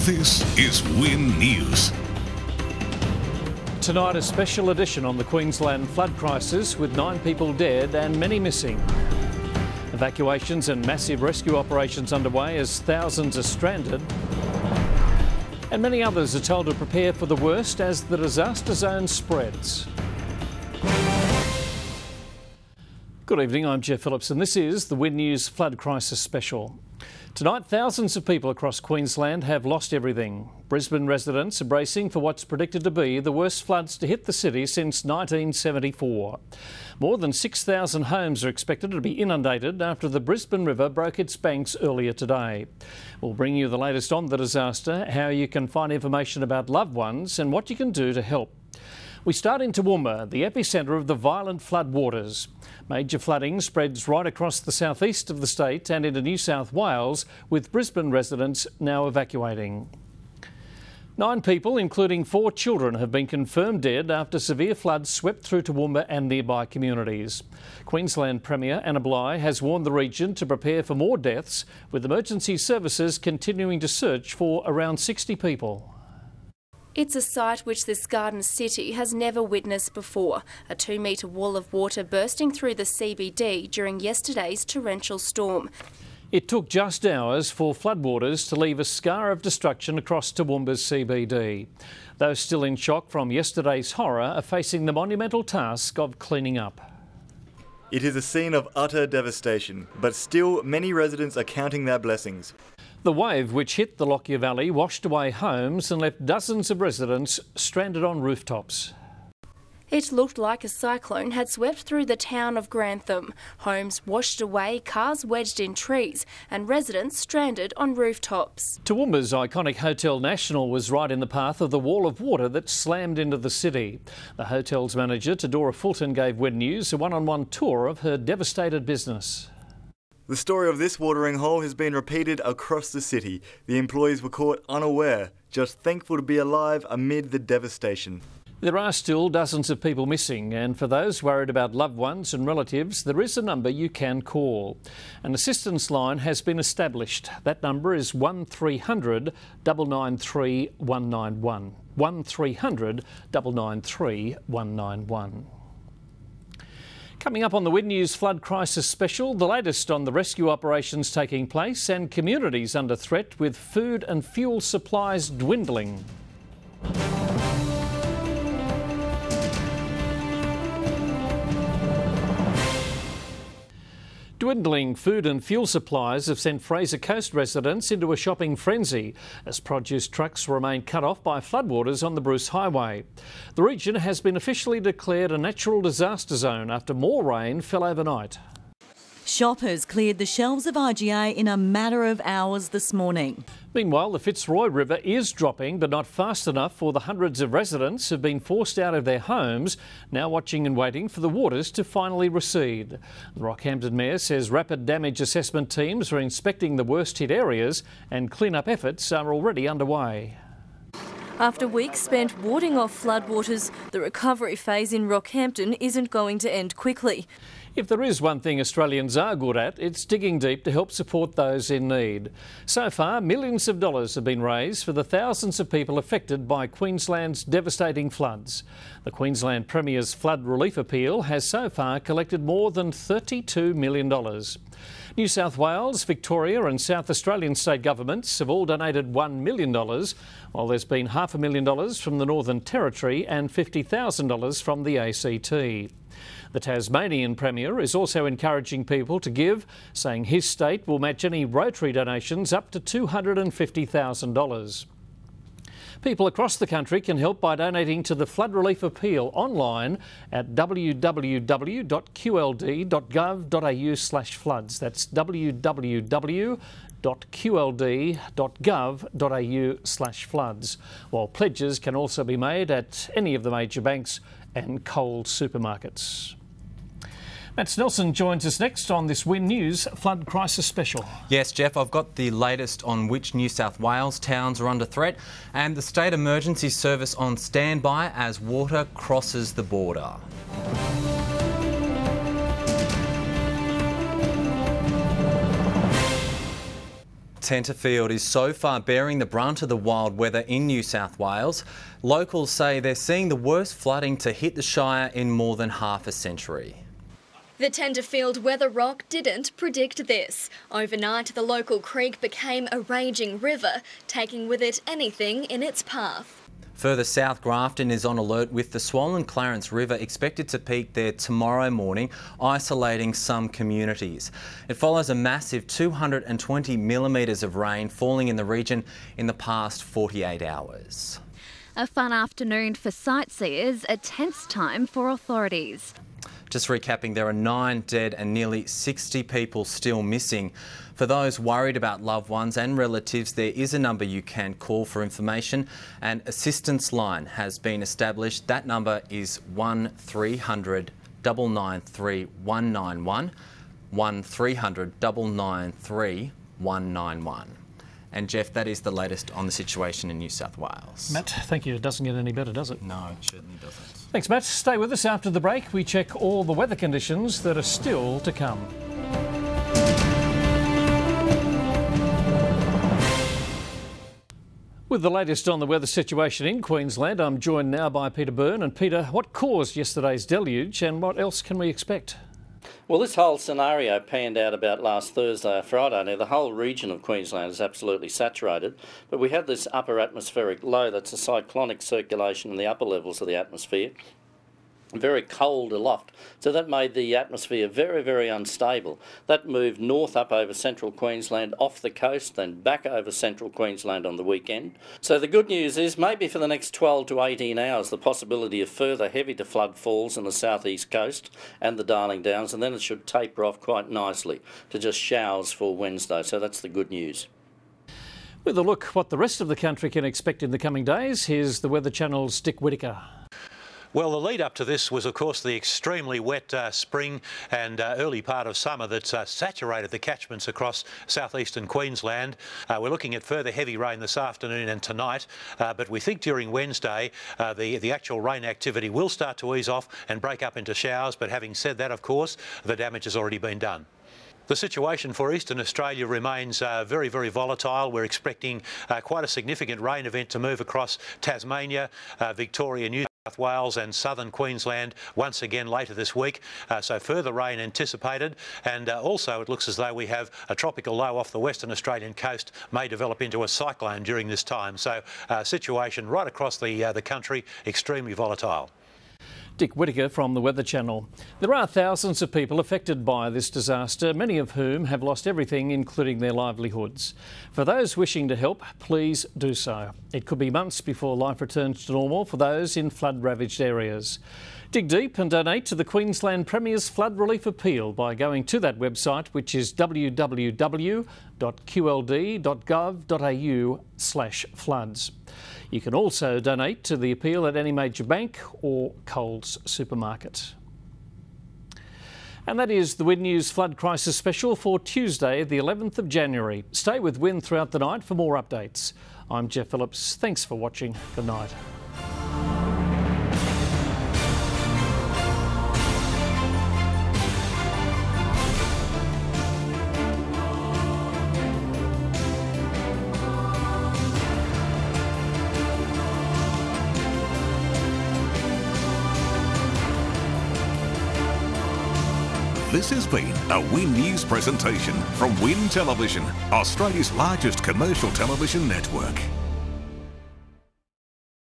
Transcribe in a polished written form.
This is Win News. Tonight, a special edition on the Queensland Flood Crisis with 9 people dead and many missing. Evacuations and massive rescue operations underway as thousands are stranded. And many others are told to prepare for the worst as the disaster zone spreads. Good evening, I'm Geoff Phillips and this is the Win News Flood Crisis Special. Tonight, thousands of people across Queensland have lost everything. Brisbane residents are bracing for what's predicted to be the worst floods to hit the city since 1974. More than 6,000 homes are expected to be inundated after the Brisbane River broke its banks earlier today. We'll bring you the latest on the disaster, how you can find information about loved ones and what you can do to help. We start in Toowoomba, the epicentre of the violent flood waters. Major flooding spreads right across the southeast of the state and into New South Wales, with Brisbane residents now evacuating. 9 people, including 4 children, have been confirmed dead after severe floods swept through Toowoomba and nearby communities. Queensland Premier Anna Bligh has warned the region to prepare for more deaths, with emergency services continuing to search for around 60 people. It's a sight which this garden city has never witnessed before, a 2-metre wall of water bursting through the CBD during yesterday's torrential storm. It took just hours for floodwaters to leave a scar of destruction across Toowoomba's CBD. Those still in shock from yesterday's horror are facing the monumental task of cleaning up. It is a scene of utter devastation, but still many residents are counting their blessings. The wave which hit the Lockyer Valley washed away homes and left dozens of residents stranded on rooftops. It looked like a cyclone had swept through the town of Grantham. Homes washed away, cars wedged in trees and residents stranded on rooftops. Toowoomba's iconic Hotel National was right in the path of the wall of water that slammed into the city. The hotel's manager, Tadora Fulton, gave Win News a one-on-one tour of her devastated business. The story of this watering hole has been repeated across the city. The employees were caught unaware, just thankful to be alive amid the devastation. There are still dozens of people missing, and for those worried about loved ones and relatives, there is a number you can call. An assistance line has been established. That number is 1300 993 191. 1300 993 191. Coming up on the Win News Flood Crisis Special, the latest on the rescue operations taking place and communities under threat with food and fuel supplies dwindling. Dwindling food and fuel supplies have sent Fraser Coast residents into a shopping frenzy as produce trucks remain cut off by floodwaters on the Bruce Highway. The region has been officially declared a natural disaster zone after more rain fell overnight. Shoppers cleared the shelves of IGA in a matter of hours this morning. Meanwhile, the Fitzroy River is dropping, but not fast enough for the hundreds of residents who've been forced out of their homes, now watching and waiting for the waters to finally recede. The Rockhampton Mayor says rapid damage assessment teams are inspecting the worst-hit areas and clean-up efforts are already underway. After weeks spent warding off floodwaters, the recovery phase in Rockhampton isn't going to end quickly. If there is one thing Australians are good at, it's digging deep to help support those in need. So far, millions of dollars have been raised for the thousands of people affected by Queensland's devastating floods. The Queensland Premier's flood relief appeal has so far collected more than $32 million. New South Wales, Victoria and South Australian state governments have all donated $1 million, while there's been $500,000 from the Northern Territory and $50,000 from the ACT. The Tasmanian Premier is also encouraging people to give, saying his state will match any Rotary donations up to $250,000. People across the country can help by donating to the Flood Relief Appeal online at www.qld.gov.au/floods. That's www.qld.gov.au/floods. While pledges can also be made at any of the major banks and Coles supermarkets. Matt Snelson joins us next on this Win News Flood Crisis Special. Yes, Geoff, I've got the latest on which New South Wales towns are under threat and the State Emergency Service on standby as water crosses the border. Tenterfield is so far bearing the brunt of the wild weather in New South Wales. Locals say they're seeing the worst flooding to hit the Shire in more than half a century. The Tenterfield weather rock didn't predict this. Overnight, the local creek became a raging river, taking with it anything in its path. Further south, Grafton is on alert with the swollen Clarence River expected to peak there tomorrow morning, isolating some communities. It follows a massive 220 millimetres of rain falling in the region in the past 48 hours. A fun afternoon for sightseers, a tense time for authorities. Just recapping, there are 9 dead and nearly 60 people still missing. For those worried about loved ones and relatives, there is a number you can call for information. An assistance line has been established. That number is 1300 993 191, 1300 993 191. And Geoff, that is the latest on the situation in New South Wales. Matt, thank you. It doesn't get any better, does it? No, it certainly doesn't. Thanks, Matt. Stay with us after the break. We check all the weather conditions that are still to come. With the latest on the weather situation in Queensland, I'm joined now by Peter Byrne. And Peter, what caused yesterday's deluge and what else can we expect? Well, this whole scenario panned out about last Thursday or Friday. Now, the whole region of Queensland is absolutely saturated, but we have this upper atmospheric low that's a cyclonic circulation in the upper levels of the atmosphere, very cold aloft. So that made the atmosphere very, very unstable. That moved north up over central Queensland, off the coast, then back over central Queensland on the weekend. So the good news is maybe for the next 12 to 18 hours, the possibility of further heavy to flood falls in the southeast coast and the Darling Downs, and then it should taper off quite nicely to just showers for Wednesday. So that's the good news. With a look what the rest of the country can expect in the coming days, here's the Weather Channel's Dick Whittaker. Well, the lead up to this was, of course, the extremely wet spring and early part of summer that saturated the catchments across southeastern Queensland. We're looking at further heavy rain this afternoon and tonight, but we think during Wednesday the actual rain activity will start to ease off and break up into showers. But having said that, of course, the damage has already been done. The situation for eastern Australia remains very, very volatile. We're expecting quite a significant rain event to move across Tasmania, Victoria, New South Wales and southern Queensland once again later this week. So further rain anticipated, and also it looks as though we have a tropical low off the Western Australian coast may develop into a cyclone during this time. So situation right across the country, extremely volatile. Dick Whittaker from the Weather Channel. There are thousands of people affected by this disaster, many of whom have lost everything, including their livelihoods. For those wishing to help, please do so. It could be months before life returns to normal for those in flood-ravaged areas. Dig deep and donate to the Queensland Premier's Flood Relief Appeal by going to that website, which is www.qld.gov.au/floods. You can also donate to the appeal at any major bank or Coles supermarket. And that is the Wind News Flood Crisis Special for Tuesday, the 11th of January. Stay with Wind throughout the night for more updates. I'm Geoff Phillips. Thanks for watching. Good night. This has been a Win News presentation from Win Television, Australia's largest commercial television network.